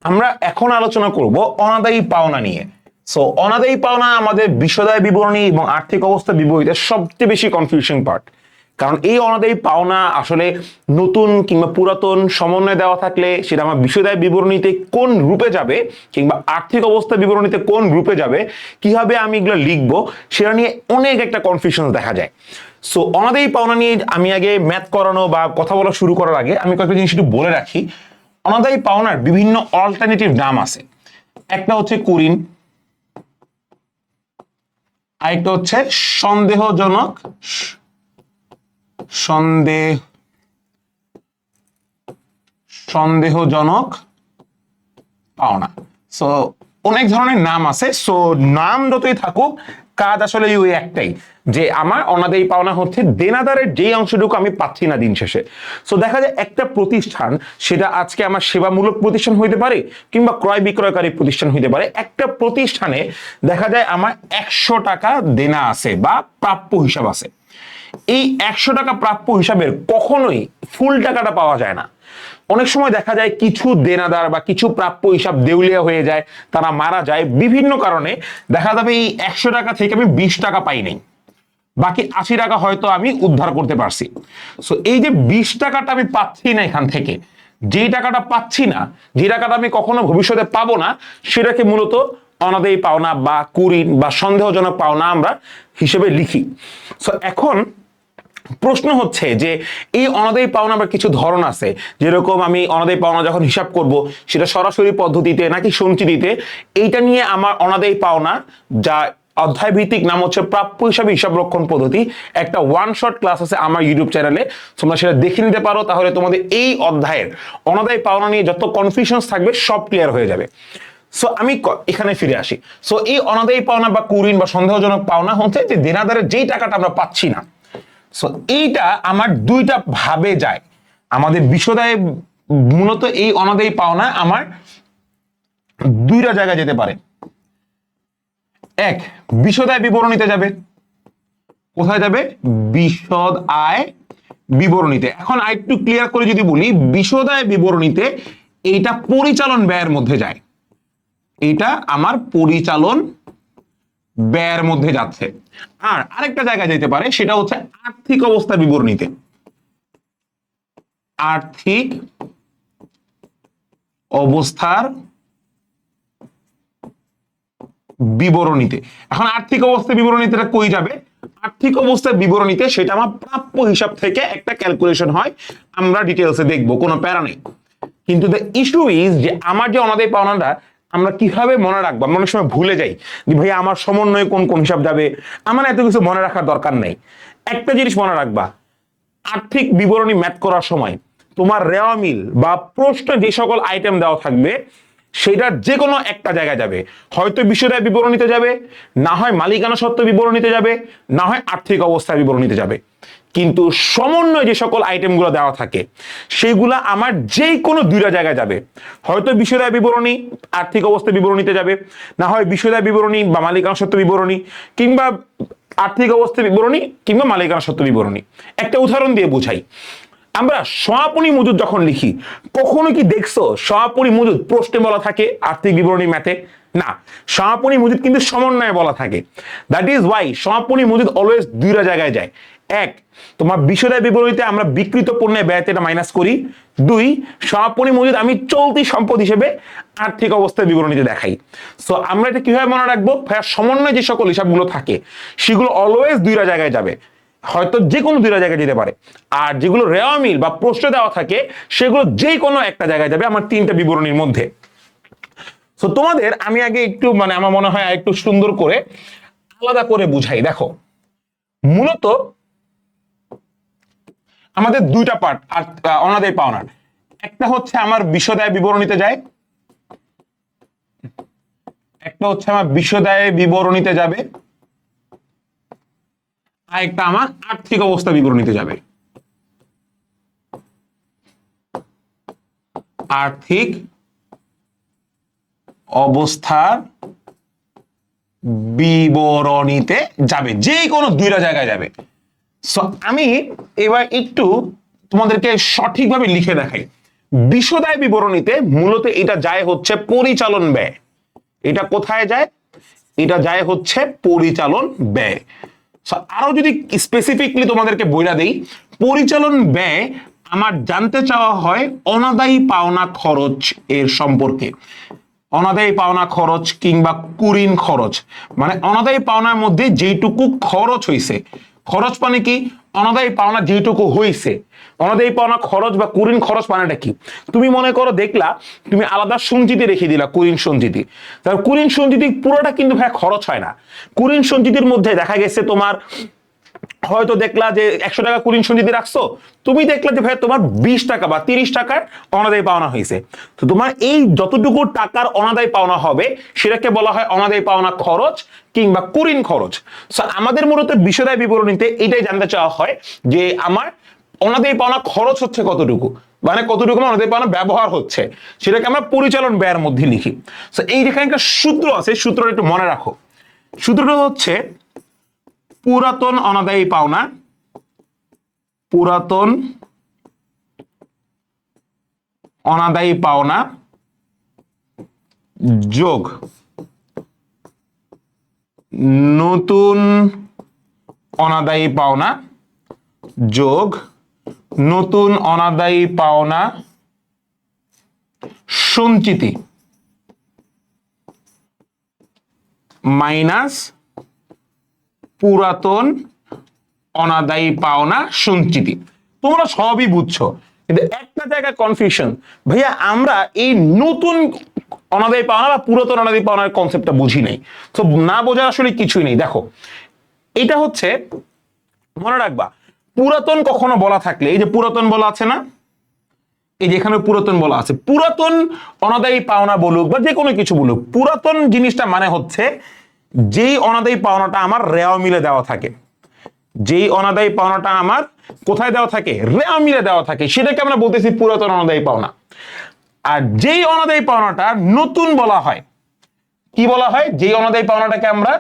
আমরা এখন আলোচনা করব অনাদায়ী পাওনা নিয়ে। সো অনাদায়ী পাওনা আমাদের বিশদায় বিবরণী এবং আর্থিক অবস্থা বিবরণীতে সবচেয়ে বেশি কনফিউশন পার্ট। কারণ এই অনাদায়ী পাওনা আসলে নতুন কিংবা পুরাতন সমন্বয় দেওয়া থাকলে সেটা আমার বিশদায় বিবরণীতে কোন রূপে যাবে কিংবা আর্থিক অবস্থা বিবরণীতে কোন রূপে যাবে, কিভাবে আমি এগুলো লিখবো, সেটা নিয়ে অনেক একটা কনফিউশন দেখা যায়। সো অনাদায়ী পাওনা নিয়ে আমি আগে ম্যাথ করানো বা কথা বলা শুরু করার আগে আমি কয়েকটা জিনিস একটু বলে রাখি। অনাদায়ী পাওনার বিভিন্ন অল্টারনেটিভ নাম আছে। একটা হচ্ছে কুরিন, আরেকটা হচ্ছে সন্দেহজনক সন্দেহজনক পাওনা। সো অনেক ধরনের নাম আছে। সো নাম যতই থাকুক, কাজ আসলে ওই একটাই, যে আমার অনাদায়ী পাওনা হচ্ছে দেনাদারের যেই অংশটুকু আমি পাচ্ছি না দিন শেষে। সো দেখা যায় একটা প্রতিষ্ঠান, সেটা আজকে আমার সেবামূলক প্রতিষ্ঠান হইতে পারে কিংবা ক্রয় বিক্রয়কারী প্রতিষ্ঠান হইতে পারে, একটা প্রতিষ্ঠানে দেখা যায় আমার 100 টাকা দেনা আছে বা প্রাপ্য হিসাব আছে। এই 100 টাকা প্রাপ্য হিসাবের কখনোই ফুল টাকাটা পাওয়া যায় না। অনেক সময় দেখা যায় কিছু দেনাদার বা কিছু প্রাপ্য হিসাব দেউলিয়া হয়ে যায়, তারা মারা যায়, বিভিন্ন কারণে দেখা যাবে এই 100 টাকা থেকে আমি 20 টাকা পাই নাই, বাকি 80 টাকা হয়তো আমি উদ্ধার করতে পারছি। সো এই যে 20 টাকাটা আমি পাচ্ছি না, এখান থেকে যেই টাকাটা পাচ্ছি না, যে টাকাটা আমি কখনো ভবিষ্যতে পাবো না, সেটাকে মূলত অনাদায়ী পাওনা বা কুরিন বা সন্দেহজনক পাওনা আমরা হিসেবে লিখি। সো এখন প্রশ্ন হচ্ছে যে এই অনাদায়ী পাওনা আবার কিছু ধরন আছে। যেরকম আমি অনাদায়ী পাওনা যখন হিসাব করব, সেটা সরাসরি পদ্ধতিতে নাকি সঞ্চিতিতে, এইটা নিয়ে আমার অনাদায়ী পাওনা যা অধ্যায় ভিত্তিক নাম হচ্ছে প্রাপ্য হিসাবে হিসাব রক্ষণ পদ্ধতি, একটা ওয়ান শট ক্লাস আছে আমার ইউটিউব চ্যানেলে, তোমরা সেটা দেখে নিতে পারো। তাহলে তোমাদের এই অধ্যায়ের অনাদায়ী পাওনা নিয়ে যত কনফিউশনস থাকবে সব ক্লিয়ার হয়ে যাবে। সো আমি এখানে ফিরে আসি। সো এই অনাদায়ী পাওনা বা কুরিন বা সন্দেহজনক পাওনা হচ্ছে যে দেনাদারের যেই টাকাটা আমরা পাচ্ছি না। সো এইটা আমার দুইটা ভাবে যায়। আমাদের বিশদায় মূলত এই অনাদায়ী পাওনা আমার দুইটা জায়গায় যেতে পারে। এক, বিশদায় বিবরণীতে যাবে। কোথায় যাবে? বিশদ আয় বিবরণীতে। এখন আরেকটু ক্লিয়ার করে যদি বলি, বিশদায় বিবরণীতে এইটা পরিচালন ব্যয়ের মধ্যে যায়। এইটা আমার পরিচালন ব্যয়ের মধ্যে যাচ্ছে। আর আরেকটা জায়গায় যেতে পারে, সেটা হচ্ছে আর্থিক অবস্থা বিবরণীতে। আর্থিক অবস্থার বিবরণীতে। এখন আর্থিক অবস্থা বিবরণীতে কই যাবে? আর্থিক অবস্থার বিবরণীতে সেটা আমার প্রাপ্য হিসাব থেকে একটা ক্যালকুলেশন হয়, আমরা ডিটেলসে দেখবো, কোনো প্যারা নেই। কিন্তু দ্য ইস্যু ইজ যে আমার যে অনাদায়ী পাওনাটা আমরা কিভাবে মনে রাখবো? আমরা অনেক সময় ভুলে যাই যে ভাই আমার সমন্বয়ে কোন কোন হিসাব যাবে। আমার এত কিছু মনে রাখার দরকার নেই। একটা জিনিস মনে রাখবা, আর্থিক বিবরণী ম্যাথ করার সময় তোমার রেওয়া মিল বা প্রশ্নে যে সকল আইটেম দেওয়া থাকবে, সেটার যে কোনো একটা জায়গায় যাবে। হয়তো বিশদায় বিবরণীতে যাবে, না হয় মালিকানা সত্ত্ব বিবরণীতে যাবে, না হয় আর্থিক অবস্থা বিবরণীতে যাবে। কিন্তু সমন্বয় যে সকল আইটেমগুলো দেওয়া থাকে, সেগুলো আমার যে কোনো দুইটা জায়গায় যাবে। হয়তো বিশদায় বিবরণী আর্থিক অবস্থা বিবরণীতে যাবে, না হয় বিশদায় বিবরণী বা মালিকানা সত্ত্ব বিবরণী, কিংবা আর্থিক অবস্থা বিবরণী কিংবা মালিকানা সত্ত্ব বিবরণী। একটা উদাহরণ দিয়ে বুঝাই। আমরা সমাপনী মজুদ যখন লিখি, কখনো কি দেখছো সমাপনী মজুদ প্রশ্নে বলা থাকে আর্থিক বিবরণী ম্যাথে? না, সমাপনী মজুদ কিন্তু সমন্বয়ে বলা থাকে। দ্যাট ইজ ওয়াই সমাপনী মজুদ অলওয়েজ দুইটা জায়গায় যায়। এক, তোমার বিশদায় বিবরণীতে আমরা বিকৃত পণ্যের ব্যয় এটা মাইনাস করি। দুই, সমাপনী মজুদ আমি চলতি সম্পদ হিসেবে আর্থিক অবস্থার বিবরণীতে দেখাই। সো আমরা এটা কিভাবে মনে রাখবো? ভাইয়া সমন্বয় যে সকল হিসাবগুলো থাকে, সেগুলো অলওয়েজ দুইটা জায়গায় যাবে, হয়তো যে কোনো দুইটা জায়গায় যেতে পারে। আর যেগুলো রেওয়া মিল বা প্রশ্ন দেওয়া থাকে, সেগুলো যে কোনো একটা জায়গায় যাবে আমার তিনটা বিবরণীর মধ্যে। তো তোমাদের আমি আগে একটু আমার মনে হয় একটু সুন্দর করে আলাদা করে বুঝাই। দেখো, মূলত আমাদের দুইটা পার্ট আর অনাদায়ী পাওনার। একটা হচ্ছে আমার বিশদায় বিবরণীতে যায়, একটা হচ্ছে আমার বিশদায় বিবরণীতে যাবে, আর একটা আমার আর্থিক অবস্থা বিবরণীতে যাবে। আর্থিক অবস্থার বিবরণীতে যাবে, যে কোনো দুইটা জায়গায় যাবে। সো আমি এবার একটু তোমাদেরকে সঠিকভাবে লিখে দেখাই। বিশদায় বিবরণীতে মূলত এটা যায় হচ্ছে পরিচালন ব্যয়। এটা কোথায় যায়? এটা যায় হচ্ছে পরিচালন ব্যয়। আরো যদি স্পেসিফিকলি তোমাদেরকে বইলা দেই, পরিচালন ব্যয় আমার জানতে চাওয়া হয় অনাদায়ী পাওনা খরচ এর সম্পর্কে। অনাদায়ী পাওনা খরচ কিংবা কুরিন খরচ, মানে অনাদায়ী পাওনার মধ্যে যেটুকু খরচ হইছে, খরচ মানে কি? অনাদায়ী পাওনা যেটুকু হইছে। অনাদায়ী পাওনা খরচ বা কুরিন খরচ মানেটা কি? তুমি মনে করো দেখলা তুমি আলাদা সঞ্চিতি রেখে দিলা, কুরিন সঞ্চিতি। তাহলে কুরিন সঞ্চিতি পুরোটা কিন্তু ভাই খরচ হয় না। কুরিন সঞ্চিতির মধ্যে দেখা গেছে তোমার হয়তো দেখলা যে 100 টাকা কুরিন সঞ্চিতি রাখছো, তুমি দেখলা যে ভাই তোমার 20 টাকা বা 30 টাকার অনাদায়ী পাওনা হয়েছে। তো তোমার এই যতটুকু টাকার অনাদায়ী পাওনা হবে সেটাকে বলা হয় অনাদায়ী পাওনা খরচ কিংবা কুরিন খরচ। আমাদের মূলত বিশদায় বিবরণীতে এটাই জানতে চাওয়া হয় যে আমার অনাদায়ী পাওনা খরচ হচ্ছে কতটুকু, মানে কতটুকু অনাদায়ী পাওনা ব্যবহার হচ্ছে, সেটাকে আমরা পরিচালন ব্যয়ের মধ্যে লিখি। এই যেখানে একটা সূত্র আছে, সূত্রটা একটু মনে রাখো। সূত্রটা হচ্ছে পুরাতন অনাদায়ী পাওনা, পুরাতন অনাদায়ী পাওনা যোগ নতুন অনাদায়ী পাওনা যোগ নতুন অনাদায়ী পাওনা সঞ্চিতি মাইনাস পুরাতন অনাদায়ী পাওনা সঞ্চিতি। তোমরা সবই বুঝছো, কিন্তু একটা জায়গায় কনফিউশন, ভাইয়া আমরা এই নতুন অনাদায়ী পাওনা বা পুরাতন অনাদায়ী পাওনার কনসেপ্টটা বুঝি নাই। তো না বোঝার আসলে কিছুই নেই। দেখো এটা হচ্ছে, মনে রাখবা, পুরাতন কখনো বলা থাকলে, এই যে পুরাতন বলা আছে না, এই যে এখানে পুরাতন বলা আছে, পুরাতন অনাদায়ী পাওনা বলুক বা যে কোনো কিছু বলুক, পুরাতন জিনিসটা মানে হচ্ছে যেই অনাদায়ী পাওনাটা আমার রেওয়া মিলে দেওয়া থাকে, যেই অনাদায়ী পাওনাটা আমার কোথায় দেওয়া থাকে? রেওয়া মিলে দেওয়া থাকে, সেটাকে আমরা বলতেছি পুরাতন অনাদায়ী পাওনা। আর যেই অনাদায়ী পাওনাটা নতুন বলা হয়, কি বলা হয়? যেই অনাদায়ী পাওনাটাকে আমরা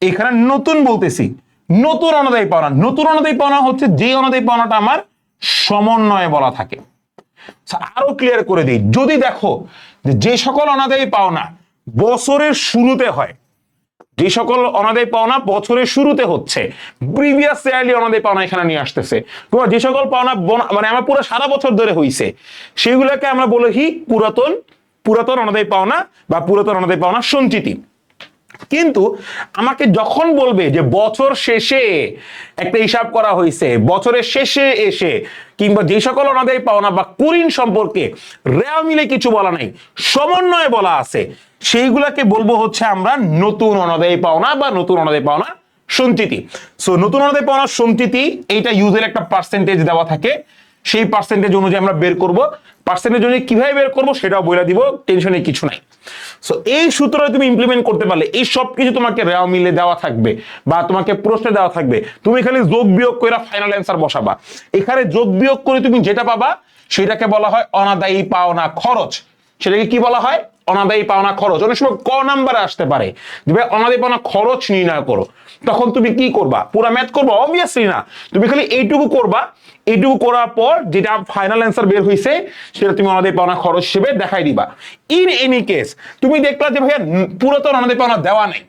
এখানে নতুন বলতেছি, নতুন অনাদায়ী পাওনা। নতুন অনাদায়ী পাওনা হচ্ছে যেই অনাদায়ী পাওনাটা আমার সমন্বয়ে বলা থাকে। আরো ক্লিয়ার করে দিই, যদি দেখো যে সকল অনাদায়ী পাওনা বছরের শুরুতে হয়, যে সকল অনাদায়ী পাওনা বছরের শুরুতে হচ্ছে, প্রিভিয়াস ইয়ারলি অনাদায়ী পাওনা এখানে নিয়ে আসতেছে, তোমার যে সকল পাওনা মানে আমার পুরো সারা বছর ধরে হইছে, সেগুলোকে আমরা বলে কি? পুরাতন অনাদায়ী পাওনা বা পুরাতন অনাদায়ী পাওনা সঞ্চিতি। কিন্তু আমাকে যখন বলবে যে বছর শেষে একটা হিসাব করা হয়েছে, বছরের শেষে এসে কিংবা যে সকল অনাদায়ী পাওনা বা কুরিন সম্পর্কে রেওয়া মিলে কিছু বলা নাই, সমন্বয়ে বলা আছে, সেইগুলাকে বলবো হচ্ছে আমরা নতুন অনাদায়ী পাওনা বা নতুন অনাদায়ী পাওনা সঞ্চিতি। সো নতুন অনাদায়ী পাওনা সঞ্চিতি, এইটা ইউজের একটা পার্সেন্টেজ দেওয়া থাকে, সেই পার্সেন্টেজ অনুযায়ী আমরা বের করব। পার্সেন্টেজ অনুযায়ী কিভাবে বের করবো সেটাও বলে দিব, টেনশনে কিছু নাই। সো এই সূত্রটা তুমি ইমপ্লিমেন্ট করতে পারলে এই সব কিছু তোমাকে রেওয়া মিলে দেওয়া থাকবে বা তোমাকে প্রশ্নে দেওয়া থাকবে, তুমি খালি যোগ বিয়োগ করে ফাইনাল অ্যান্সার বসাবা। এখানে যোগ বিয়োগ করে তুমি যেটা পাবা সেটাকে বলা হয় অনাদায়ী পাওনা খরচ। সেটাকে কি বলা হয়? অনাদায়ী পাওনা খরচ। অনেক সময় ক নাম্বারে আসতে পারে যে ভাই অনাদায়ী পাওনা খরচ নির্ণয় করো, তখন তুমি কি করবা? পুরা ম্যাথ করবা? অবভিয়াসলি না, তুমি খালি এইটুকু করবা। এইটুকু করার পর যেটা ফাইনাল অ্যান্সার বের হয়েছে সেটা তুমি অনাদায়ী পাওনা খরচ হিসেবে দেখাই দিবা। ইন এনি কেস তুমি দেখলা যে ভাইয়া পুরাতন অনাদায়ী পাওনা দেওয়া নাই,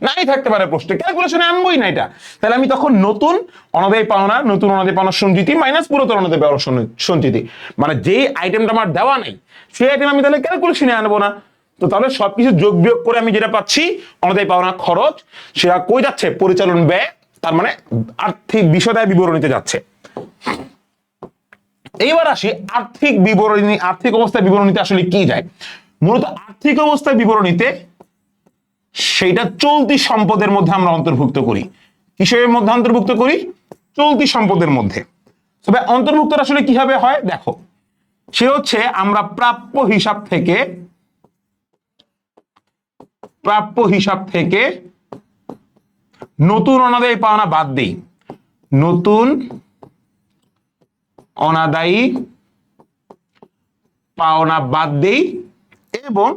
নাই থাকতে পারে প্রশ্নে, ক্যালকুলেশনে আনবোই না এটা, তাহলে আমি তখন নতুন অনাদায়ী পাওনা, নতুন অনাদায়ী পাওনা সঞ্চিতি মাইনাস পুরাতন অনাদায়ী পাওনা সঞ্চিতি, মানে যেই আইটেমটা আমার দেওয়া নাই সেই আইটেম আমি তাহলে ক্যালকুলেশনে আনবো না। তো তাহলে সবকিছু যোগ বিয়োগ করে আমি যেটা পাচ্ছি অনাদায়ী পাওনা খরচ, সেটা কই যাচ্ছে? পরিচালন ব্যয়, তার মানে আর্থিক বিশদায় বিবরণীতে যাচ্ছে। এইবার আসি আর্থিক বিবরণী, আর্থিক অবস্থায় বিবরণীতে আসলে কি যায়? মূলত আর্থিক অবস্থায় বিবরণীতে সেইটা চলতি সম্পদের মধ্যে আমরা অন্তর্ভুক্ত করি। কিসের মধ্যে অন্তর্ভুক্ত করি? চলতি সম্পদের মধ্যে। তবে অন্তর্ভুক্ত আসলে কিভাবে হয় দেখো, সে হচ্ছে আমরা প্রাপ্য হিসাব থেকে নতুন অনাদায়ী পাওনা বাদ দিই, নতুন অনাদায়ী পাওনা বাদ দেই এবং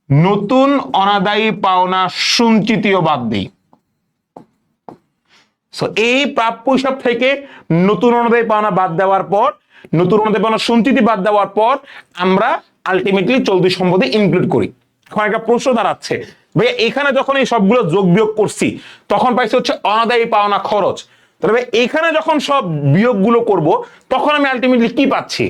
নতুন অনাদায়ী পাওনা সঞ্চিতিও বাদ দেই। সো এই প্রাপ্য হিসাব থেকে নতুন অনাদায়ী পাওনা বাদ দেওয়ার পর নতুন অনাদায়ী পাওনা সঞ্চিতি বাদ দেওয়ার পর আমরা আলটিমেটলি চলতি সম্পদে ইনক্লুড করি। এখন একটা প্রশ্ন দাঁড়াচ্ছে, ভাইয়া এখানে যখন এই সবগুলো যোগ বিয়োগ করছি তখন পাইছি হচ্ছে অনাদায়ী পাওনা খরচ, তবে এইখানে যখন সব বিয়োগগুলো করব তখন আমি আলটিমেটলি কি পাচ্ছি?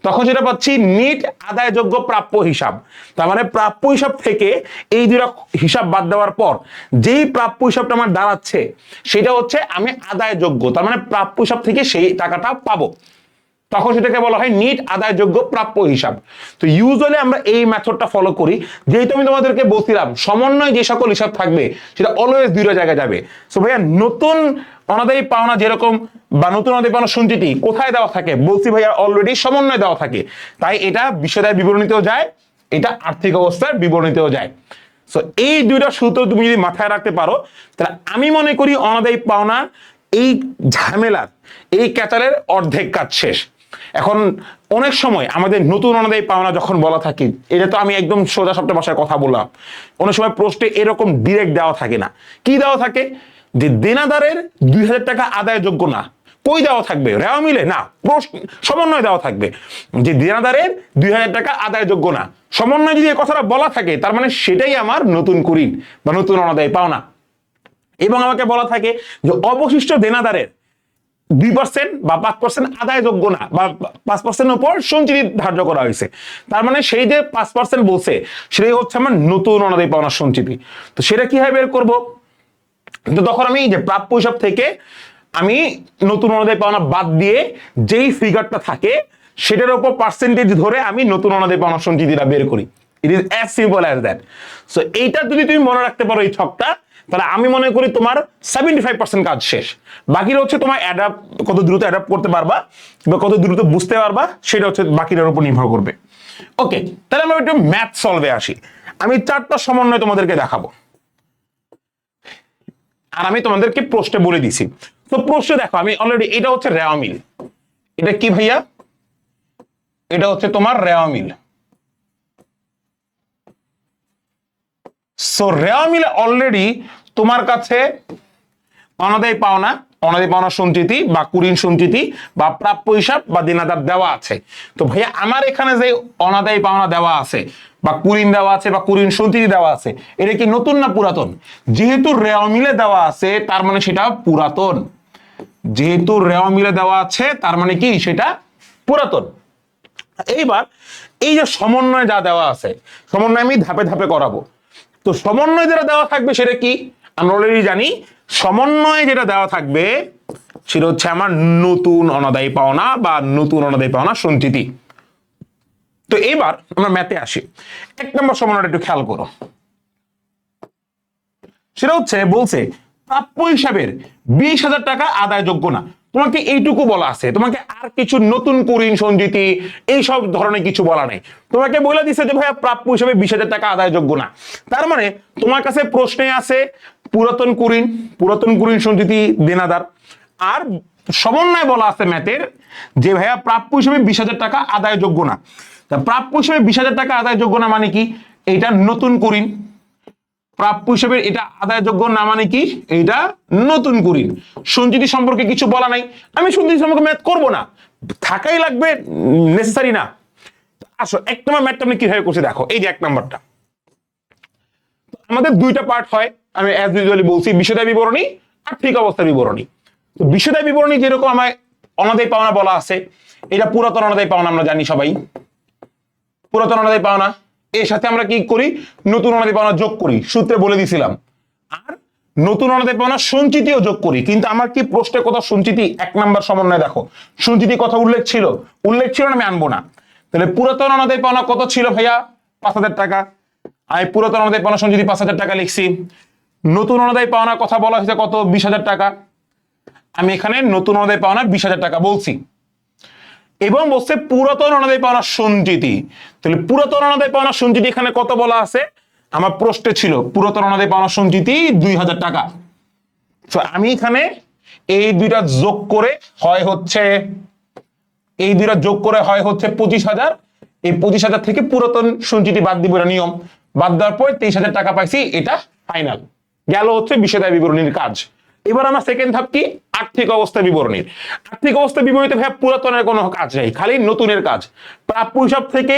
তখন যেটা পাচ্ছি নিট আদায়যোগ্য প্রাপ্য হিসাব। তার মানে প্রাপ্য হিসাব থেকে এই দুটা হিসাব বাদ দেওয়ার পর যেই প্রাপ্য হিসাবটা আমার দাঁড়াচ্ছে সেটা হচ্ছে আমি আদায়যোগ্য, তার মানে প্রাপ্য হিসাব থেকে সেই টাকাটা পাবো, তখন সেটাকে বলা হয় নিট আদায়যোগ্য প্রাপ্য হিসাব। তো ইউজুয়ালি আমরা এই মেথডটা ফলো করি, যেহেতু আমি তোমাদেরকে বলছিলাম সমন্বয় যে সকল হিসাব থাকবে সেটা অলওয়েজ দুইটা জায়গায় যাবে। সো ভাইয়া নতুন অনাদায়ী পাওনা যেরকম বা নতুন অনাদায়ী পাওনা সঞ্চিতি কোথায় দেওয়া থাকে বলছি ভাইয়া অলরেডি সমন্বয় দেওয়া থাকে, তাই এটা বিষয়দায় বিবরণীতেও যায়, এটা আর্থিক অবস্থার বিবরণীতেও যায়। সো এই দুইটা সূত্র তুমি যদি মাথায় রাখতে পারো তাহলে আমি মনে করি অনাদায়ী পাওনা এই ঝামেলার এই ক্যাচালের অর্ধেক কাজ শেষ। এখন অনেক সময় আমাদের নতুন অনাদায়ী পাওনা যখন বলা থাকে, এটা তো আমি একদম সোজা সাপটা ভাষায় কথা বললাম, অনেক সময় প্রশ্নে এরকম ডিরেক্ট দেওয়া থাকে না। কি দেওয়া থাকে? যে দেনাদারের 2000 টাকা আদায়যোগ্য না। কই দেওয়া থাকবে? রেওয়া মিলে না, সমন্বয় দেওয়া থাকবে যে দেনাদারের 2000 টাকা আদায়যোগ্য না। সমন্বয় যদি এই কথাটা বলা থাকে তার মানে সেটাই আমার নতুন কুরিন বা নতুন অনাদায়ী পাওনা। এবং আমাকে বলা থাকে যে অবশিষ্ট দেনাদারের 2% বা 5% আদায়যোগ্য না, বা 5% উপর সঞ্চিতি ধার্য করা হয়েছে। তার মানে সেই যে 5% বলছে সেটাই হচ্ছে আমার নতুন অনাদায়ী পাওনা সঞ্চিতি। তো সেটা কিভাবে বের করব? তো তখন আমি যে প্রাপ্য হিসাব থেকে আমি নতুন অনাদায়ী পাওনা বাদ দিয়ে যেই ফিগারটা থাকে সেটার উপর পার্সেন্টেজ ধরে আমি নতুন অনাদায়ী পাওনা সঞ্চিতিটা বের করি। It is as simple as that. So এইটা যদি তুমি মনে রাখতে পারো এই ছকটা, তাহলে আমি মনে করি তোমার 75% কাজ শেষ। বাকিটা হচ্ছে তোমার অ্যাডাপ্ট, কত দ্রুত অ্যাডাপ্ট করতে পারবা বা কত দ্রুত বুঝতে পারবা সেটা হচ্ছে বাকিটার উপর নির্ভর করবে। ওকে, তাহলে আমরা একটু ম্যাথ সলভে আসি। আমি 4টা সমন্বয় তোমাদেরকে দেখাবো আর আমি তোমাদেরকে প্রশ্নে বলে দিছি। তো প্রশ্নে দেখো আমি অলরেডি, এটা হচ্ছে রেওয়া মিল। এটা কি ভাইয়া? এটা হচ্ছে তোমার রেওয়া মিল। সো রেওয়া মিলে অলরেডি তোমার কাছে অনাদায়ী পাওনা, অনাদায়ী পাওনা সঞ্চিতি বা কুরিন সঞ্চিতি বা প্রাপ্য হিসাব বা দেনাদার দেওয়া আছে। তো ভাইয়া আমার এখানে যে অনাদায়ী পাওনা দেওয়া আছে বা কুরিন দেওয়া আছে বা কুরিন সঞ্চিতি দেওয়া আছে, এটা কি নতুন না পুরাতন? যেহেতু রেওয়া মিলে দেওয়া আছে তার মানে সেটা পুরাতন। যেহেতু রেওয়া মিলে দেওয়া আছে তার মানে কি সেটা পুরাতন। এইবার এই যে সমন্বয় যা দেওয়া আছে, সমন্বয় আমি ধাপে ধাপে করাবো। তো সমন্বয় যেটা দেওয়া থাকবে সেটা কি আমরা অলরেডি জানি। সমন্বয়ে যেটা দেওয়া থাকবে সেটা হচ্ছে আমার নতুন অনাদায়ী পাওনা বা নতুন অনাদায়ী পাওনা সঞ্চিতি। তো এবার আমরা ম্যাথে আসি। 1 নম্বর সমন্বয়টা একটু খেয়াল করো। সেটা হচ্ছে বলছে প্রাপ্য হিসাবের 20,000 টাকা আদায়যোগ্য না। তোমাকে এইটুকু বলা আছে, তোমাকে আর কিছু নতুন কুরিন সঞ্চিতি এইসব ধরনের কিছু বলা নেই। তোমাকে বলে দিছে যে ভাইয়া প্রাপ্য হিসাবে 20,000 টাকা আদায়যোগ্য না। তার মানে তোমার কাছে প্রশ্নে আছে পুরাতন কুরিন সঞ্চিতি দেনাদার, আর সমন্বয় বলা আছে ম্যাথের যে ভাইয়া প্রাপ্য হিসাবে 20,000 টাকা আদায়যোগ্য না। তা প্রাপ্য হিসাবে 20,000 টাকা আদায়যোগ্য না মানে কি? এইটা নতুন কুরিন। প্রাপ্য হিসেবে এটা আদায়যোগ্য না মানে কি? এইটা নতুন কুরিন। সঞ্চিতি সম্পর্কে কিছু বলা নাই, আমি সঞ্চিতি সম্পর্কে ম্যাথ করবো না, থাকাই লাগবে, নেসেসারি না। আসো 1 নম্বর ম্যাথটা আমি কিভাবে করছি দেখো। এই যে 1 নম্বরটা আমাদের 2টা পার্ট হয়, আমি অ্যাজ ইউজুয়ালি বলছি, বিষয়দায় বিবরণী, আর্থিক অবস্থার বিবরণী। তো বিষয়দায় বিবরণী যেরকম আমায় অনাদায়ী পাওনা বলা আছে, এটা পুরাতন অনাদায়ী পাওনা, আমরা জানি সবাই পুরাতন অনাদায়ী পাওনা। এর সাথে আমরা কি করি? নতুন অনাদায়ী পাওনা যোগ করি, সূত্রে বলে দিছিলাম। আর নতুন অনাদায়ী পাওনা সঞ্চিতিও যোগ করি। কিন্তু আমার কি প্রশ্নে কথা সঞ্চিতি 1 নম্বর সমন্বয় দেখো সঞ্চিতি কথা উল্লেখ ছিল না, আমি আনবো না। তাহলে পুরাতন অনাদায়ী পাওনা কত ছিল ভাইয়া? 5,000 টাকা। আমি পুরাতন অনাদায়ী পাওনা সঞ্চিতি 5,000 টাকা লিখছি। নতুন অনাদায়ী পাওনার কথা বলা হয়েছে কত? 20,000 টাকা। আমি এখানে নতুন অনাদায়ী পাওনা 20,000 টাকা বলছি এবং বলছে পুরাতন অনাদায়ী পাওনা সঞ্চিতি। তাহলে পুরাতন অনাদায়ী পাওনা সঞ্চিতি এখানে কত বলা আছে? আমার প্রশ্নে ছিল পুরাতন অনাদায়ী পাওনা সঞ্চিতি 2,000 টাকা। তো আমি এখানে এই দুইটা যোগ করে হয় হচ্ছে 25,000। এই 25,000 থেকে পুরাতন সঞ্চিতি বাদ দিব, এটা নিয়ম। বাদ দেওয়ার পর 23,000 টাকা পাইছি, এটা ফাইনাল। গেল হচ্ছে বিষয়দায় বিবরণীর কাজ। এবার আমার সেকেন্ড ধাপ কি, আর্থিক অবস্থা বিবরণীর। আর্থিক অবস্থা বিবরণীতে ভাই পুরাতনের কোনো কাজ নেই, খালি নতুনের কাজ। প্রাপ্য হিসাব থেকে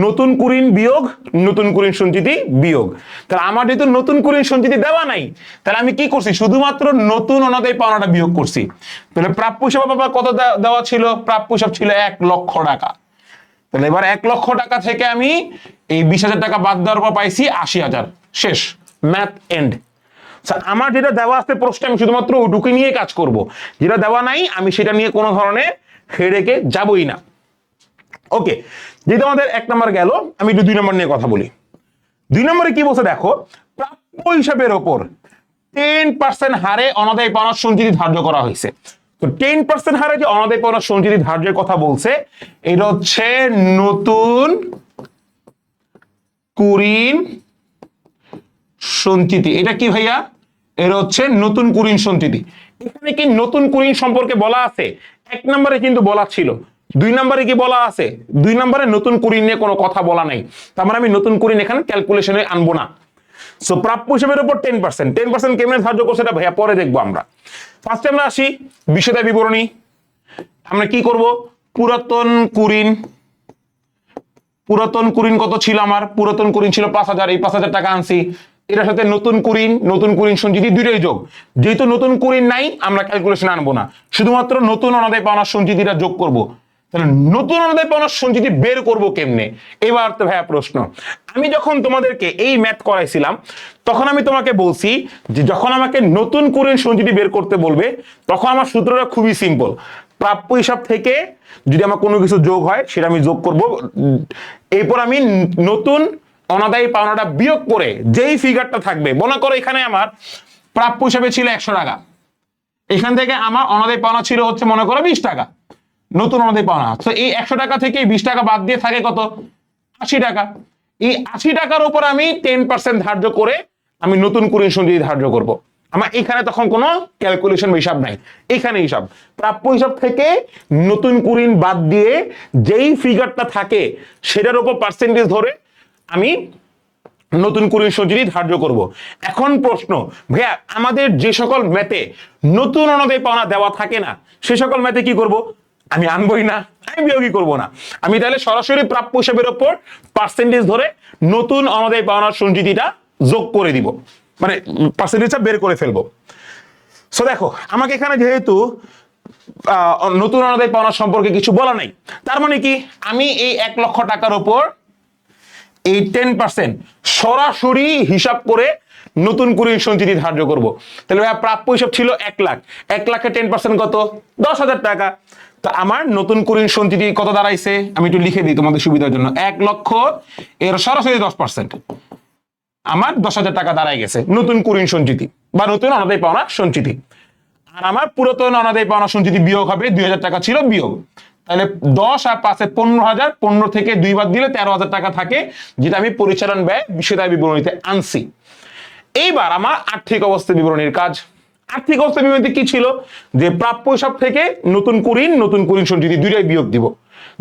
নতুন কুরিন বিয়োগ নতুন কুরিন সঞ্চিতি বিয়োগ। তাহলে আমার যেহেতু নতুন কুরিন সঞ্চিতি দেওয়া নাই, তাহলে আমি কি করছি, শুধুমাত্র নতুন অনাদায়ী পাওনাটা বিয়োগ করছি। তাহলে প্রাপ্য হিসাব বাবা কত দেওয়া ছিল, প্রাপ্য হিসাব ছিল 1 লক্ষ টাকা। তাহলে এবার 1 লক্ষ টাকা থেকে আমি এই 20,000 টাকা বাদ দেওয়ার পর পাইছি 80,000। শেষ, ম্যাথ এন্ড। আমার যেটা দেওয়া আছে প্রশ্নে আমি শুধুমাত্র ওটুকু নিয়ে কাজ করব, যেটা দেওয়া নাই আমি সেটা নিয়ে কোনো ধরনের হেডেকে যাবই না। ওকে, যেহেতু আমাদের 1 নম্বর গেল, আমি একটু 2 নম্বর নিয়ে কথা বলি। 2 নম্বরে কি বলছে দেখো, প্রাপ্য হিসাবের ওপর 10% হারে অনাদায়ী পাওনা সঞ্চিতি ধার্য করা হয়েছে। তো 10% হারে যে অনাদায়ী পাওনা সঞ্চিতি ধার্যের কথা বলছে, এটা হচ্ছে নতুন কুরিন সঞ্চিতি। এটা কি ভাইয়া, এটা হচ্ছে নতুন কুরিন সঞ্চিতি। এখানে কি নতুন কুরিন সম্পর্কে বলা আছে? 1 নম্বরে কিন্তু বলা ছিল। 2 নম্বরে কি বলা আছে? 2 নম্বরে নতুন কুরিন নিয়ে কোনো কথা বলা নাই, তার মানে আমি নতুন কুরিন এখানে ক্যালকুলেশনে আনবো না। সো প্রাপ্য হিসাবের উপর 10% কেমনে ধার্য করছে এটা ভাইয়া পরে দেখবো আমরা। ফার্স্টে আমরা আসি বিষয়দায় বিবরণী। আমরা কি করব, পুরাতন কুরিন কত ছিল আমার, পুরাতন কুরিন ছিল 5,000, এই 5,000 টাকা আনছি। এটার সাথে নতুন কুরিন সঞ্চিতি দুইটাই যোগ। যেহেতু নতুন কুরিন নাই, আমরা ক্যালকুলেশন আনবো না, শুধুমাত্র নতুন অনাদায় পাওনার সঞ্চিতিটা যোগ করব। তাহলে নতুন অনাদায় পাওনার সঞ্চিতি বের করব কেমনে? এবার তো ভাইয়া প্রশ্ন, আমি যখন তোমাদেরকে এই ম্যাথ করাইছিলাম তখন আমি তোমাকে বলছি যে যখন আমাকে নতুন কুরিন সঞ্চিতি বের করতে বলবে তখন আমার সূত্রটা খুবই সিম্পল। প্রাপ্য হিসাব থেকে যদি আমার কোনো কিছু যোগ হয় সেটা আমি যোগ করব, এরপর আমি নতুন অনাদায়ী পাওনাটা বিয়োগ করে যেই ফিগারটা থাকবে, মনে করো এখানে আমার প্রাপ্য হিসাবে ছিল 100 টাকা, এখান থেকে আমার অনাদায়ী পাওনা ছিল হচ্ছে মনে করো 20 টাকা, নতুন অনাদায়ী পাওনা। তো এই 100 টাকা থেকে 20 টাকা বাদ দিয়ে থাকে কত, 80 টাকা। এই 80 টাকার উপর আমি 10% ধার্য করে আমি নতুন কুরিন সঞ্চিতি ধার্য করব। আমার এখানে তখন কোনো ক্যালকুলেশন হিসাব নাই, এখানে হিসাব প্রাপ্য হিসাব থেকে নতুন কুরিন বাদ দিয়ে যেই ফিগারটা থাকে সেটার উপর পার্সেন্টেজ ধরে আমি নতুন কুরিন সঞ্চিতি ধার্য করব। এখন প্রশ্ন, ভাইয়া আমাদের যে সকল ম্যাথে নতুন অনাদায়ী পাওনা দেওয়া থাকে না সে সকল ম্যাথে কি করব, আমি আনবই না, আমি বিয়োগই করব না। আমি তাহলে সরাসরি প্রাপ্য হিসাবের উপর পার্সেন্টেজ ধরে নতুন অনাদায়ী পাওনার সঞ্চিতিটা যোগ করে দিব, মানে পার্সেন্টেজটা বের করে ফেলবো। সো দেখো আমাকে এখানে যেহেতু নতুন অনাদায়ী পাওনা সম্পর্কে কিছু বলা নাই, তার মানে কি আমি এই 1 লক্ষ টাকার উপর এই 10% সরাসরি হিসাব করে নতুন কুরিন সঞ্চিতি ধার্য করব। তাহলে ভাইয়া প্রাপ্য হিসাব ছিল 1 লাখ, 1 লাখে 10% কত, 10,000 টাকা। তো আমার নতুন কুরিন সঞ্চিতি কত দাঁড়াইছে, আমি একটু লিখে দিই তোমাদের সুবিধার জন্য। 1 লক্ষ এর সরাসরি 10% আমার 10,000 টাকা দাঁড়ায় গেছে নতুন কুরিন সঞ্চিতি বা নতুন অনাদায়ী পাওনা সঞ্চিতি। আর আমার পুরাতন অনাদায়ী পাওনা সঞ্চিতি বিয়োগ হবে, 2,000 টাকা ছিল বিয়োগ। তাহলে 10 আর 5 15,000, 15 থেকে 2 বাদ দিলে 13,000 টাকা থাকে, যেটা আমি পরিচালন ব্যয় বিষয়দায় বিবরণীতে আনছি। এইবার আমার আর্থিক অবস্থা বিবরণীর কাজ। আর্থিক অবস্থা বিবরণীতে কি ছিল, যে প্রাপ্য হিসাব থেকে নতুন কুরিন সঞ্চিতি দুইটাই বিয়োগ দিব।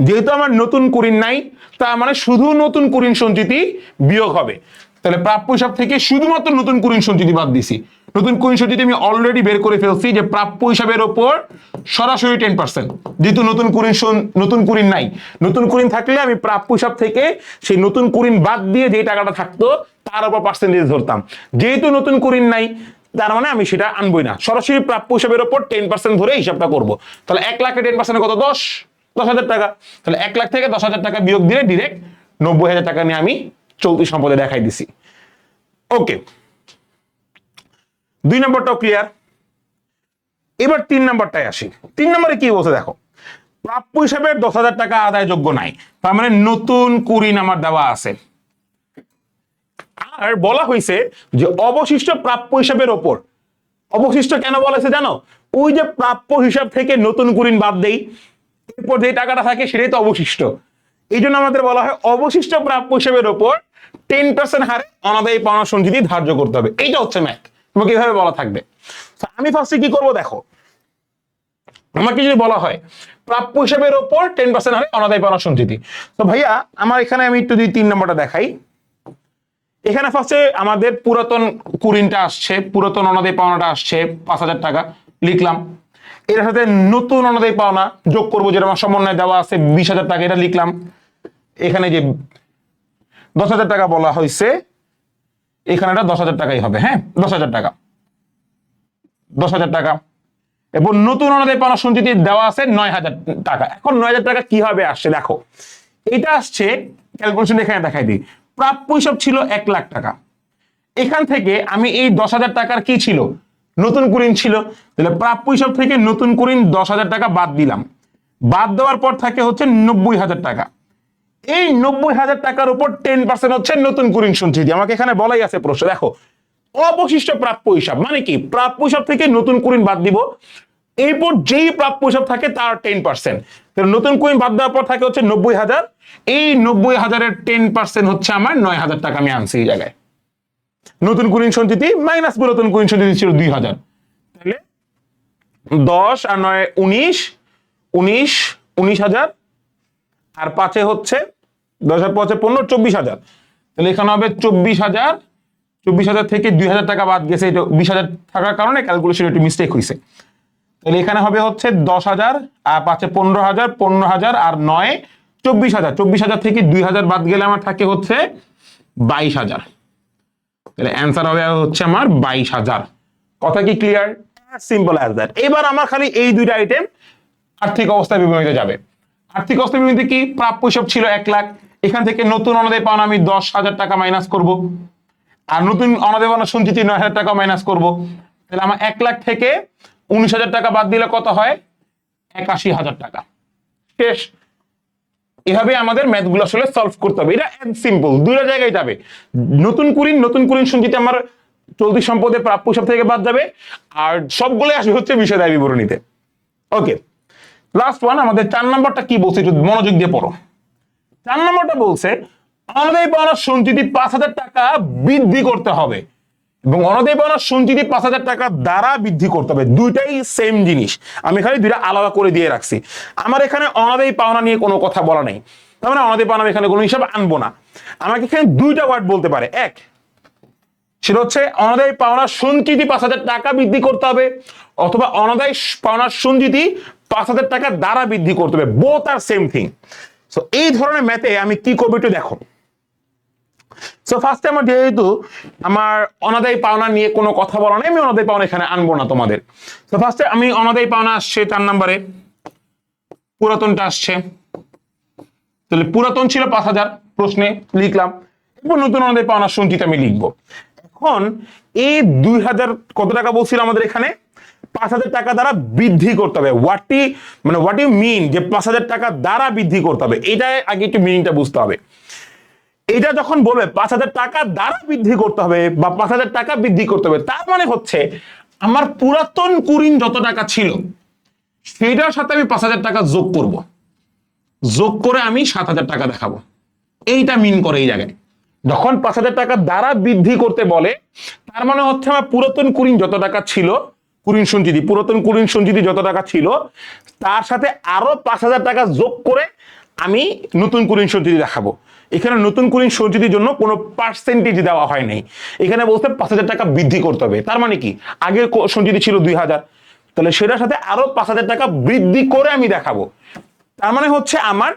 যেহেতু আমার নতুন কুরিন নাই, তার মানে শুধু নতুন কুরিন সঞ্চিতি বিয়োগ হবে। তাহলে প্রাপ্য হিসাব থেকে শুধুমাত্র নতুন কুরিন সঞ্চিতি বাদ দিছি। নতুন কুরিন সঞ্চিতি আমি অলরেডি বের করে ফেলছি যে প্রাপ্য হিসাবের ওপর সরাসরি 10%, যেহেতু নতুন কুরিন নাই, নতুন কুরিন থাকলে আমি প্রাপ্য হিসাব থেকে সেই নতুন কুরিন বাদ দিয়ে যে টাকাটা থাকতো তার উপর পার্সেন্টেজ ধরতাম। যেহেতু নতুন কুরিন নাই, তার মানে আমি সেটা আনবই না, সরাসরি প্রাপ্য হিসাবের ওপর 10% ধরে হিসাবটা করব। তাহলে 1 লাখে 10% কত, 10,000 টাকা। তাহলে 1 লাখ থেকে 10,000 টাকা বিয়োগ দিলে ডিরেক্ট 90,000 টাকা নিয়ে আমি চলতি সম্পদে দেখাই দিছি। ওকে, 2 নম্বরটাও ক্লিয়ার। এবার 3 নম্বরটায় আসি। 3 নম্বরে কি বলছে দেখো, প্রাপ্য হিসাবে 10,000 টাকা আদায়যোগ্য নাই, তার মানে নতুন কুরিন আমার দেওয়া আছে। আর বলা হয়েছে যে অবশিষ্ট প্রাপ্য হিসাবের ওপর, অবশিষ্ট কেন বলা হয়েছে জানো, ওই যে প্রাপ্য হিসাব থেকে নতুন কুরিন বাদ দেই, এরপর যে টাকাটা থাকে সেটাই তো অবশিষ্ট। এই জন্য আমাদের বলা হয় অবশিষ্ট প্রাপ্য হিসাবের ওপর 10% হারে অনাদায়ী পাওনা সঞ্চিতি ধার্য করতে হবে। এইটা হচ্ছে ম্যাথ, তোমাকে কিভাবে বলা থাকবে। আমি ফার্স্টে কি করব দেখো, আমাকে যদি বলা হয় প্রাপ্য হিসাবের ওপর 10% হারে অনাদায়ী পাওনা সঞ্চিতি, তো ভাইয়া আমার এখানে আমি একটু যদি 3 নম্বরটা দেখাই, এখানে ফার্স্টে আমাদের পুরাতন কুরিনটা আসছে, পুরাতন অনাদায়ী পাওনাটা আসছে 5,000 টাকা, লিখলাম। এর সাথে নতুন অনাদায়ী পাওনা যোগ করবো, যেটা আমার সমন্বয় দেওয়া আছে 20,000 টাকা, এটা লিখলাম। এখানে যে 10,000 টাকা বলা হয়েছে, এখানে এটা 10,000 টাকাই হবে। হ্যাঁ, 10,000 টাকা, 10,000 টাকা। এবং নতুন অনাদায়ী পাওনা সঞ্চিতি দেওয়া আছে 9,000 টাকা। এখন 9,000 টাকা কিভাবে আসছে দেখো, এটা আসছে ক্যালকুলেশন এখানে দেখাই দিই। প্রাপ্য হিসাব ছিল 1,00,000 টাকা, এখান থেকে আমি এই 10,000 টাকার কি ছিল, নতুন কুরিন ছিল, তাহলে প্রাপ্য হিসাব থেকে নতুন কুরিন 10,000 টাকা বাদ দিলাম। বাদ দেওয়ার পর থাকে হচ্ছে 90,000 টাকা। এই 90,000 টাকার উপর 10% হচ্ছে নতুন কুরিন সঞ্চিতি। আমাকে এখানে বলাই আছে প্রশ্ন, দেখো অবশিষ্ট প্রাপ্য হিসাব মানে কি, প্রাপ্য হিসাব থেকে নতুন কুরিন বাদ দিব, এরপর যেই প্রাপ্য হিসাব থাকে তার 10%। নতুন কুইন বাদ দেওয়ার পর থাকে হচ্ছে 90,000, এই 90,000-এর 10% হচ্ছে আমার 9,000 টাকা আমি আনছি এই জায়গায়। নতুন কুইন সঞ্চিতি মাইনাস পুরাতন কুইন সঞ্চিতি ছিল 2,000, তাহলে 10 আর 9 19, 19,000 আর 5 হচ্ছে 10 আর 5 15, 24,000। তাহলে এখানে হবে 24,000, 24,000 থেকে 2,000 টাকা বাদ গেছে, এটা 20,000 থাকার কারণে ক্যালকুলেশন একটু মিস্টেক হয়েছে। তাহলে এখানে হবে হচ্ছে 10,000 আর 5 15,000, 15,000 আর 9 24,000, 24,000 থেকে 2,000 বাদ গেলে আমার থাকে হচ্ছে 22,000। তাহলে অ্যান্সার হবে হচ্ছে আমার 22,000। কথা কি ক্লিয়ার? Simple as that. এবার আমার খালি এই দুইটা আইটেম আর্থিক অবস্থা বিবরণীতে যাবে। আর্থিক অবস্থা বিবরণীতে কি, প্রাপ্য হিসাব ছিল 1,00,000, এখান থেকে নতুন অনাদায়ী পাওনা আমি 10,000 টাকা মাইনাস করব, আর নতুন অনাদায়ী পাওনা সঞ্চিতি 9,000 টাকা মাইনাস করব। তাহলে আমার 1,00,000 থেকে 19,000 টাকা বাদ দিলে কত হয়, 81,000 টাকা। শেষ। এভাবে আমাদের ম্যাথ গুলো আসলে সলভ করতে হবে। এটা সিম্পল, দুইটা জায়গায় যাবে। নতুন কুরিন সঞ্চিতি আমার চলতি সম্পদে প্রাপ্য হিসাব থেকে বাদ যাবে, আর সবগুলো আসবে হচ্ছে বিষয় বিবরণীতে। ওকে, লাস্ট ওয়ান, আমাদের 4 নম্বরটা কি বলছে একটু মনোযোগ দিয়ে পড়ো। 4 নম্বরটা বলছে অনাদায়ী পাওনা সঞ্চিতি 5,000 টাকা বৃদ্ধি করতে হবে, এবং অনাদায়ী পাওনা সঞ্চিতি 5,000 টাকা দ্বারা বৃদ্ধি করতে হবে। দুইটাই সেম জিনিস, আমি খালি দুইটা আলাদা করে দিয়ে রাখছি। আমার এখানে অনাদায়ী পাওনা নিয়ে কোনো কথা বলা নেই, তার মানে অনাদায়ী পাওনা এখানে কোনো হিসাব আনবো না। আমাকে এখানে দুইটা ওয়ার্ড বলতে পারে, এক সেটা হচ্ছে অনাদায়ী পাওনা সঞ্চিতি 5,000 টাকা বৃদ্ধি করতে হবে, অথবা অনাদায়ী পাওনা সঞ্চিতি 5,000 টাকা দ্বারা বৃদ্ধি করতে হবে। বোথ আর সেম থিং। সো এই ধরনের ম্যাথে আমি কি করবো একটু দেখো। সো ফার্স্টে আমার যেহেতু আমার অনাদায়ী পাওনা নিয়ে কোনো কথা বলা নেই, আমি অনাদায়ী পাওনা এখানে আনবো না তোমাদের। সো ফার্স্টে আমি অনাদায়ী পাওনা আসছে 4 নম্বরে, পুরাতনটা আসছে। তাহলে পুরাতন ছিল 5,000, প্রশ্নে লিখলাম। এরপর নতুন অনাদায়ী পাওনা সঞ্চিতি আমি লিখবো। এখন এই 2,000 কত টাকা বলছিল আমাদের এখানে, 5,000 টাকা দ্বারা বৃদ্ধি করতে হবে। হোয়াট ইউ মিন যে 5,000 টাকা দ্বারা বৃদ্ধি করতে হবে, এটাই আগে একটু মিনিংটা বুঝতে হবে। এটা যখন বলবে 5,000 টাকা দ্বারা বৃদ্ধি করতে হবে বা 5,000 টাকা বৃদ্ধি করতে হবে, তার মানে হচ্ছে আমার পুরাতন কুরিন যত টাকা ছিল সেটার সাথে আমি 5,000 টাকা যোগ করব, যোগ করে আমি 7,000 টাকা দেখাবো। এইটা মিন করে এই জায়গায়। যখন 5,000 টাকা দ্বারা বৃদ্ধি করতে বলে, তার মানে হচ্ছে আমার পুরাতন কুরিন যত টাকা ছিল, পুরাতন কুরিন সঞ্চিতি যত টাকা ছিল তার সাথে আরো 5,000 টাকা যোগ করে আমি নতুন কুরিন সঞ্চিতি দেখাবো। এখানে নতুন কুরিন সঞ্চিতির জন্য কোনো পার্সেন্টেজ দেওয়া হয় নাই, এখানে বলতে 5,000 টাকা বৃদ্ধি করতে হবে। তার মানে কি, আগের সঞ্চিতি ছিল 2,000, তাহলে সেটার সাথে আরো 5,000 টাকা বৃদ্ধি করে আমি দেখাবো। তার মানে হচ্ছে আমার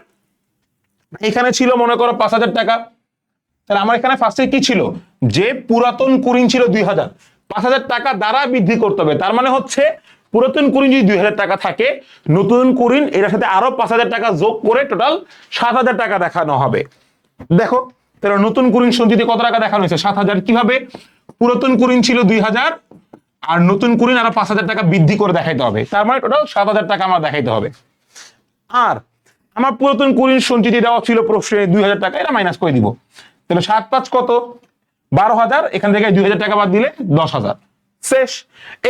এখানে ছিল মনে করো 5,000 টাকা, তাহলে আমার এখানে ফার্স্টে কি ছিল, যে পুরাতন কুরিন ছিল 2,000, 5,000 টাকা দ্বারা বৃদ্ধি করতে হবে। তার মানে হচ্ছে পুরাতন কুরিন যদি 2,000 টাকা থাকে, নতুন কুরিন এর সাথে আরো 5,000 টাকা যোগ করে টোটাল 7,000 টাকা দেখানো হবে। দেখো তাহলে নতুন কুরিন সঞ্চিতি কত টাকা দেখানো হয়েছে, 7,000। কিভাবে, পুরাতন কুরিন ছিল 2,000 আর নতুন কুরিন আরো 5,000 টাকা বৃদ্ধি করে দেখাইতে হবে, তার মানে টোটাল 7,000 টাকা আমার দেখাইতে হবে। আর আমার পুরাতন কুরিন সঞ্চিতি দেওয়া ছিল প্রশ্নে 2,000 টাকা, এটা মাইনাস করে দিব। তাহলে 7 5 কত, 12,000, এখান থেকে 2,000 টাকা বাদ দিলে 10,000। শেষ।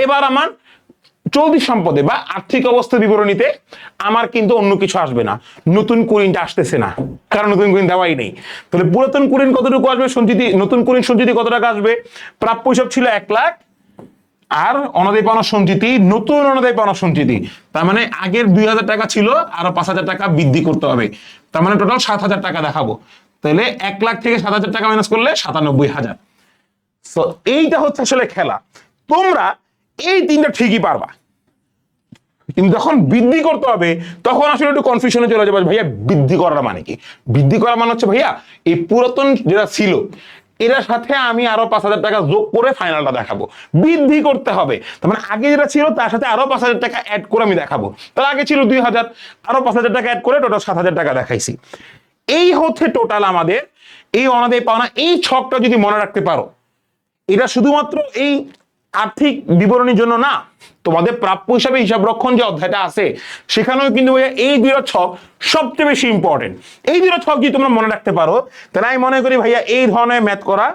এবার আমার চলতি সম্পদে বা আর্থিক অবস্থা বিবরণীতে আমার কিন্তু অন্য কিছু আসবে না, নতুন কুরিনটা আসতেছে না, কারণ নতুন কুরিন দেওয়াই নেই। তাহলে পুরাতন কুরিন কতটুকু আসবে সঞ্চিতি, নতুন কুরিন সঞ্চিতি কত টাকা আসবে, প্রাপ্য হিসাব ছিল 1,00,000, আর অনাদায়ী পাওনা সঞ্চিতি, নতুন অনাদায়ী পাওনা সঞ্চিতি, তার মানে আগের 2,000 টাকা ছিল, আরো 5,000 টাকা বৃদ্ধি করতে হবে, তার মানে টোটাল 7,000 টাকা দেখাবো। তাহলে 1 লাখ থেকে 7,000 টাকা মাইনাস করলে 97,000। তো এইটা হচ্ছে আসলে খেলা। তোমরা এই তিনটা ঠিকই পারবা, কিন্তু যখন বৃদ্ধি করতে হবে তখন আসলে একটু কনফিউশনে চলে যাবে, ভাইয়া বৃদ্ধি করার মানে কি? বৃদ্ধি করা মানে হচ্ছে ভাইয়া এই পুরাতন যেটা ছিল এটার সাথে আমি আরো 5,000 টাকা যোগ করে ফাইনালটা দেখাবো। বৃদ্ধি করতে হবে, তার মানে আগে যেটা ছিল তার সাথে আরো 5,000 টাকা অ্যাড করে আমি দেখাবো। তার আগে ছিল 2,000, আরো 5,000 টাকা অ্যাড করে টোটাল 7,000 টাকা দেখাইছি। এই হচ্ছে টোটাল আমাদের এই অনাদায়ী পাওনা। এই ছকটা যদি মনে রাখতে পারো, এটা শুধুমাত্র এই আর্থিক বিবরণীর জন্য না, তোমাদের প্রাপ্য হিসাবে হিসাব রক্ষণ যে অধ্যায়টা আছে সেখানেও কিন্তু এই দুইটা ছক সবচেয়ে বেশি ইম্পর্টেন্ট। এই দুইটা ছক যদি তোমরা মনে রাখতে পারো তাহলে আমি মনে করি ভাইয়া এই ধরনের ম্যাথ করা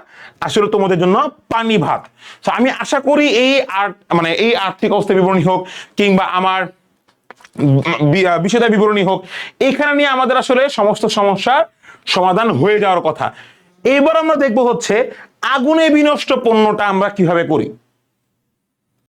আসলে তোমাদের জন্য পানি ভাত। তো আমি আশা করি এই আর্থিক অবস্থা বিবরণী হোক কিংবা আমার বিষয়টা বিবরণী হোক, এখানে নিয়ে আমাদের আসলে সমস্ত সমস্যার সমাধান হয়ে যাওয়ার কথা। এবার আমরা দেখবো হচ্ছে আগুনে বিনষ্ট পণ্যটা আমরা কিভাবে করি।